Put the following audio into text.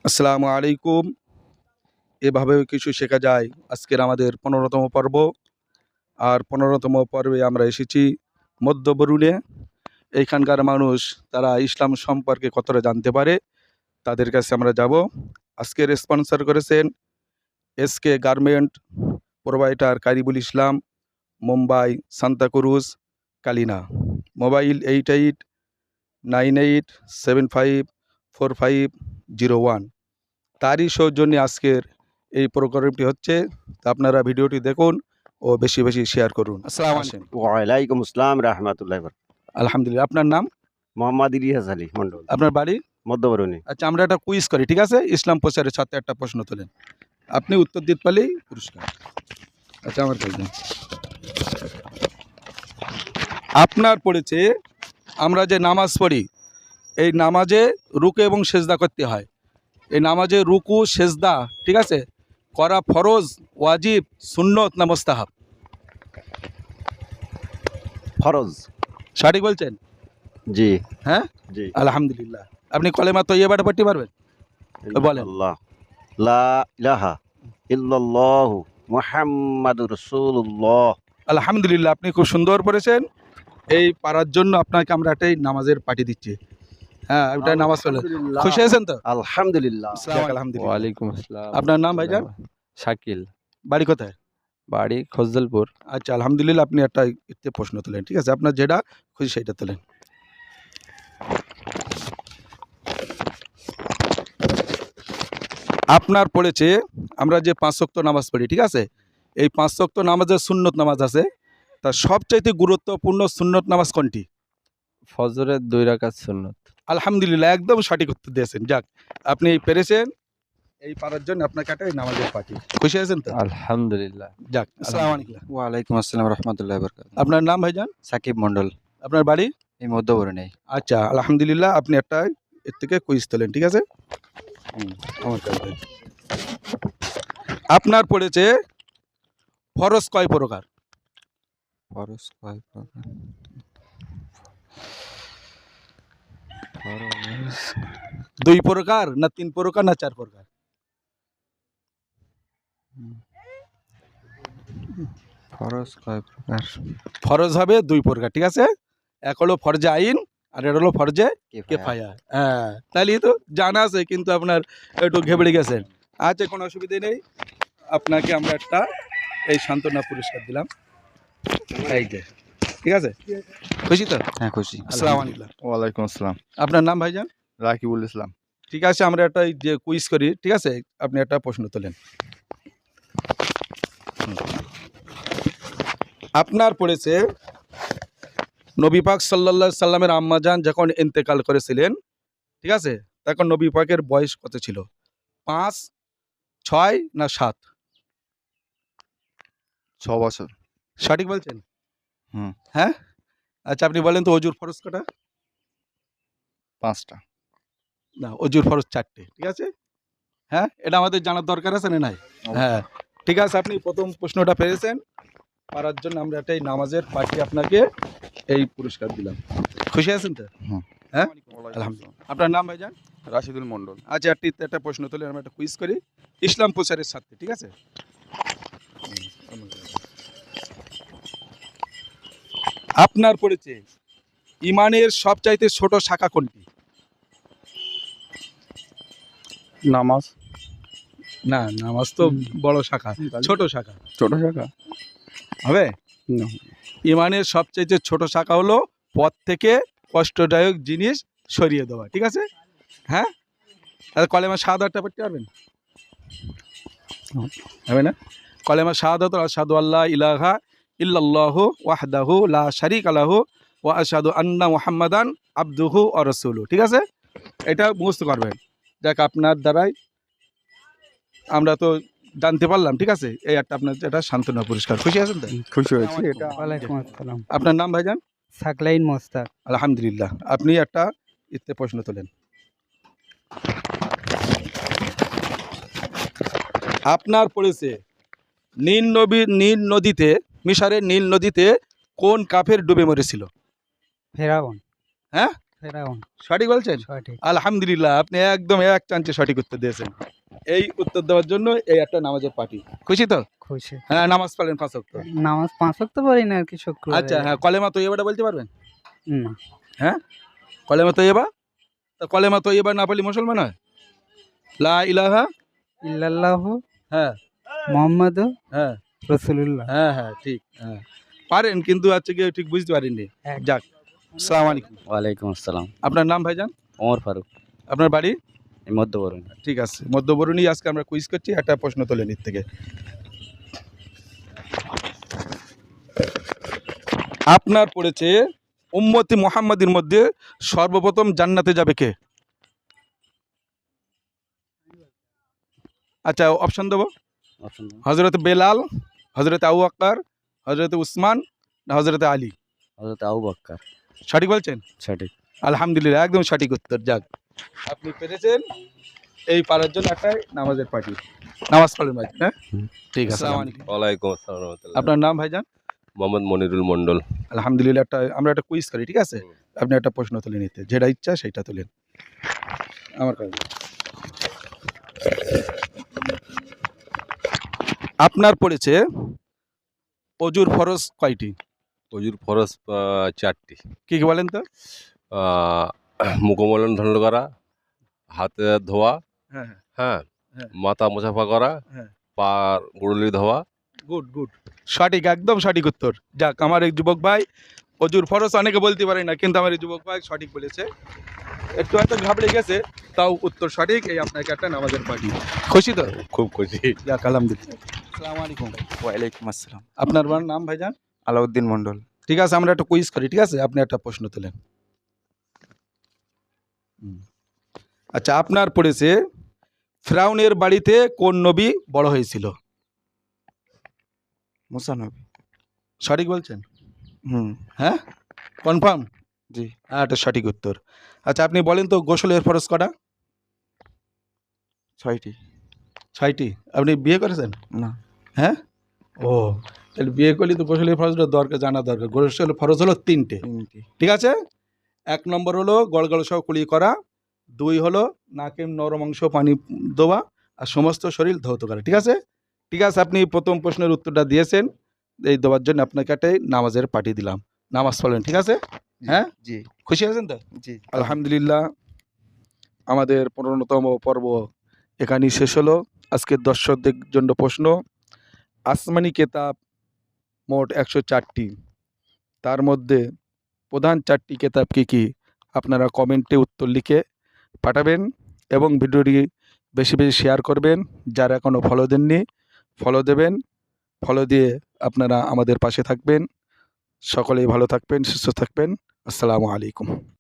আসসালামু আলাইকুম। এভাবেও কিছু শেখা যায়। আজকের আমাদের ১৫তম পর্ব। আর ১৫তম পর্বে আমরা এসেছি মধ্য বরুণে। এইখানকার মানুষ তারা ইসলাম সম্পর্কে কতটা জানতে পারে তাদের কাছে আমরা যাব। আজকের স্পন্সর করেছেন এসকে গার্মেন্ট প্রোভাইডার কারিবুল ইসলাম, মুম্বাই, সান্তাক্রুজ, কালিনা। মোবাইল 8898754501। তারই সৌজন্যে আজকের এই প্রোগ্রামটি হচ্ছে। তা আপনারা ভিডিওটি দেখুন ও বেশি বেশি শেয়ার করুন। আসসালামু আলাইকুম। ওয়ালাইকুম আসসালাম রাহমাতুল্লাহি ওয়া বারাকাতুহু। আলহামদুলিল্লাহ। আপনার নাম? মোহাম্মদ ইলিয়াস আলী মন্ডল, আপনার বাড়ি? মধ্যবরণী। আচ্ছা, আমরা একটা কুইজ করি, ঠিক আছে? ইসলাম প্রচারের সাথে একটা প্রশ্ন তোলেন, আপনি উত্তর দিতে পারলেই পুরস্কার। আচ্ছা, আমার কাছে আপনার পড়েছে, আমরা যে নামাজ পড়ি এই নামাজে রুকু এবং সেজদা করতে হয়। এই নামাজে রুকু সেজদা, ঠিক আছে, করা ফরজ, ওয়াজিব, সুন্নত না মুস্তাহাব? ফরজ। সঠিক বলছেন? জি। হ্যাঁ, জি। আলহামদুলিল্লাহ। আপনি কলেমা তৈয়বাটা পড়তে পারবেন? বলেন। আল্লাহ লা ইলাহা ইল্লাল্লাহু মুহাম্মাদুর রাসূলুল্লাহ। আলহামদুলিল্লাহ, আপনি খুব সুন্দর পড়েছেন। এই পারার জন্য আপনাকে আমরা একটাই নামাজের পার্টি দিচ্ছি। হ্যাঁ, ওটা নামাজ পড়লে খুশি হয়েছেন তো? আলহামদুলিল্লাহ। আলহামদুলিল্লাহ। ওয়ালাইকুম আসসালাম। আপনার নাম ভাইজান? শাকিল। বাড়ি কোথায়? বাড়ি খজলপুর। আচ্ছা, আলহামদুলিল্লাহ। আপনি একটা ইতে প্রশ্ন তোলেন, ঠিক আছে? আপনার যেটা খুশি সেইটা তোলেন। আপনার পড়েছে, আমরা যে ৫ ওয়াক্ত নামাজ পড়ি, ঠিক আছে, এই ৫ ওয়াক্ত নামাজের সুন্নত নামাজ আছে, তার সবচাইতে গুরুত্বপূর্ণ সুন্নত নামাজ কোনটি? ফজরের ২ রাকাত সুন্নত। আলহামদুলিল্লাহ, একদম সঠিক উত্তর দিয়েছেন। যাক, আপনি পেরেছেন। এই পারার জন্য আপনাকে একটা নামাজের পার্টি। খুশি হয়েছেন তো? আলহামদুলিল্লাহ। যাক, আসসালামু আলাইকুম। ওয়ালাইকুম আসসালাম রহমতুল্লাহ বরকাত। আপনার নাম ভাইজান? সাকিব মন্ডল, আপনার বাড়ি? এই মধ্যবরণী। আচ্ছা, আলহামদুলিল্লাহ। আপনি একটা এর থেকে কুইজ তোলেন, ঠিক আছে? আমার কাছে আপনার পড়েছে ফরজ কয় প্রকার? ফরজ কয় প্রকার? ফরজ ২ প্রকার না ৩ প্রকার না ৪ প্রকার? ফরজ কয় প্রকার? ফরজ হবে ২ প্রকার, ঠিক আছে? এক হলো ফরজে আইন আর এটা হলো ফরজে কেফায়া। হ্যাঁ, তাহলে তো জানা আছে, কিন্তু আপনার একটু ঘেবড়ে গেছেন। আচ্ছা, কোনো অসুবিধা নেই। আপনাকে আমরা একটা এই সান্ত্বনা পুরস্কার দিলাম, এই যে, ঠিক আছে? খুশি তো? হ্যাঁ, খুশি। আসসালামু আলাইকুম। ওয়ালাইকুম আসসালাম। আপনার নাম ভাইজান? রাকিবুল ইসলাম। ঠিক আছে, আমরা একটা এই যে কুইজ করি, ঠিক আছে? আপনি একটা প্রশ্ন তোলেন। আপনার পড়েছে, নবী পাক সাল্লাল্লাহু আলাইহি সাল্লামের আম্মাজান যখন ইন্তেকাল করেছিলেন, ঠিক আছে, তখন নবী পাকের বয়স কত ছিল? ৫, ৬ না ৭? ৬ বছর। সঠিক বলছেন? হুম। হ্যাঁ, আচ্ছা, আপনি বলেন তো অজুর ফরজ কটা? ৫টা। না, অজুর ফরজ ৪টে, ঠিক আছে? হ্যাঁ, এটা আমাদের জানার দরকার আছে না নাই? হ্যাঁ, ঠিক আছে। আপনি প্রথম প্রশ্নটা পেরেছেন। পারার জন্য আমরা একটাই নামাজের পার্টি আপনাকে এই পুরস্কার দিলাম। খুশি আছেন তো? হুম। হ্যাঁ, আলহামদুলিল্লাহ। আপনার নাম ভাইজান? রাশিদুল মন্ডল। আচ্ছা, একটা প্রশ্ন তুলে আমরা একটা কুইজ করি ইসলাম প্রচারের সাথে, ঠিক আছে? আপনার পড়েছে, ইমানের সবচাইতে ছোট শাখা কোনটি? নামাজ। না, নামাজ তো বড় শাখা, ছোট শাখা। ছোট শাখা হবে? না। ইমানের সবচাইতে ছোট শাখা হলো পথ থেকে কষ্টদায়ক জিনিস সরিয়ে দেওয়া, ঠিক আছে? হ্যাঁ, তাহলে কলেমা শাহাদাতটা পড়তে পারবেন? হবে না? কলেমা শাহাদাত, আশহাদু আল্লা ইলাহা ইল্লাল্লাহু ওয়াহদাহু লা শারীকা লাহু ওয়া আশহাদু আন্না মুহাম্মাদান আবদুহু ওয়া রাসূলুহু, ঠিক আছে? এটা মুখস্থ করবেন। যাক, আপনার দ্বারাই আমরা তো জানতে পারলাম, ঠিক আছে? এই একটা আপনার এটা সান্ত্বনা পুরস্কার। খুশি আছেন তো? খুশি হয়েছি। এটা ওয়ালাইকুম আসসালাম। আপনার নাম ভাইজান? সাকলাইন মোস্তাক। আলহামদুলিল্লাহ। আপনি একটা ইতে প্রশ্ন তোলেন। আপনার পড়েছে, নীল নদীতে, মিশরের নীল নদীতে কোন কাফের ডুবে মরেছিল? ফেরাউন। হ্যাঁ, ফেরাউন সঠিক বলছেন? সঠিক। আলহামদুলিল্লাহ, আপনি একদম এক চান্সে সঠিক উত্তর দিয়েছেন। এই উত্তর দেওয়ার জন্য এই একটা নামাজের পার্টি। খুশি তো? খুশি। হ্যাঁ, নামাজ পড়েন 5 ওয়াক্ত। নামাজ 5 ওয়াক্ত পড়ি না আর কি, শুক্রবার। আচ্ছা, হ্যাঁ, কলেমা তৈয়বাটা বলতে পারবেন? না। হ্যাঁ, কলেমা তৈয়বা? তো কলেমা তৈয়বা না পড়লে মুসলমান হয়? লা ইলাহা ইল্লাল্লাহু হ্যাঁ মুহাম্মাদু হ্যাঁ রাসূলুল্লাহ। হ্যাঁ হ্যাঁ ঠিক, হ্যাঁ পারেন, কিন্তু আজকে কি ঠিক বুঝতে পারেননি। হ্যাঁ। যাক, আসসালামু আলাইকুম। ওয়ালাইকুম আসসালাম। আপনার নাম ভাইজান? ওমর ফারুক, আপনার বাড়ি? মধ্যবরণ। ঠিক আছে, মধ্যবরণী। আজকে আমরা কুইজ করছি, একটা প্রশ্ন তোলে নিত থেকে। আপনার পড়েছে উম্মতি মুহাম্মাদির মধ্যে সর্বপ্রথম জান্নাতে যাবে কে? আচ্ছা, অপশন দেবো। হযরত বেলাল, হযরত আবু বকর, হযরত উসমান না হযরত আলী? হযরত আবু বকর। সঠিক বলছেন? সঠিক। আলহামদুলিল্লাহ, একদম সঠিক উত্তর। যাক, আপনি পেরেছেন। এই পারার জন্য একটা নামাজের পার্টি। নামাজ পড়েন ভাই, হ্যাঁ ঠিক আছে। আসসালামু আলাইকুম। ওয়ালাইকুম আসসালাম রহমতুল্লাহ। আপনার নাম ভাইজান? মোহাম্মদ মনিরুল মন্ডল। আলহামদুলিল্লাহ, আমরা একটা কুইজ করি, ঠিক আছে? আপনি একটা প্রশ্ন তুলে নিতে, যেটা ইচ্ছা সেটা তুলেন। আমার কাছে আপনার পড়েছে অজুর ফরজ কয়টি? অজুর ফরজ 4টি। কি কি বলেন তো? মুখমণ্ডল ধারণ করা, হাতে ধোয়া, হ্যাঁ হ্যাঁ, হ্যাঁ। মাথা মোছাফা করা, হ্যাঁ। পা গুড়লি ধোয়া। গুড গুড, সঠিক, একদম সঠিক উত্তর। যাক, আমার এই যুবক ভাই অজুর ফরজ অনেকে বলতে পারে না, কিন্তু আমার এই যুবক ভাই সঠিক বলেছে। একটু হয়তো ঘাবড়ে গেছে, তাও উত্তর সঠিক। এই আপনাকে একটা নামাজের পার্টি। খুশি তো? খুব খুশি। যাক, আলহামদুলিল্লাহ। আসসালামু আলাইকুম। ওয়ালাইকুম আসসালাম। আপনার নাম ভাইজান? আলাউদ্দিন মন্ডল। ঠিক আছে, আমরা একটা কুইজ করি, ঠিক আছে? আপনি একটা প্রশ্ন তোলেন। আচ্ছা, আপনার পড়েছে ফিরআউনের বাড়িতে কোন নবী বড় হয়েছিল? মুসা নবী। সঠিক বলছেন? হুম। হ্যাঁ, কনফার্ম? জি। হ্যাঁ, এটা সঠিক উত্তর। আচ্ছা, আপনি বলেন তো গোসলের ফরজ কটা? 6টি। 6টি। আপনি বিয়ে করেছেন? না। হ্যাঁ, ও, তাহলে বিয়ে করলে তো গোসলের ফরজটা দরকার, জানা দরকার। গোসলের ফরজ হলো 3টে, 3টি। ঠিক আছে? 1 নম্বর হলো গলগল সহ কুলি করা, 2 হলো নাকে নরম অংশ পানি দেওয়া, আর সমস্ত শরীর ধৌত করা, ঠিক আছে? ঠিক আছে, আপনি প্রথম প্রশ্নের উত্তরটা দিয়েছেন। এই দেওয়ার জন্য আপনাকে একটা নামাজের পার্টি দিলাম। নামাজ পড়লেন, ঠিক আছে? হ্যাঁ, জি। খুশি আছেন তো? জি। আলহামদুলিল্লাহ, আমাদের 15তম পর্ব এখানেই শেষ হলো। আজকের দর্শকদের জন্য প্রশ্ন, আসমানি কেতাব মোট 104টি, তার মধ্যে প্রধান 4টি কেতাব কী কী? আপনারা কমেন্টে উত্তর লিখে পাঠাবেন এবং ভিডিওটি বেশি বেশি শেয়ার করবেন। যারা এখনও ফলো দেননি, ফলো দেবেন। ফলো দিয়ে আপনারা আমাদের পাশে থাকবেন। সকলেই ভালো থাকবেন, সুস্থ থাকবেন। আসসালামু আলাইকুম।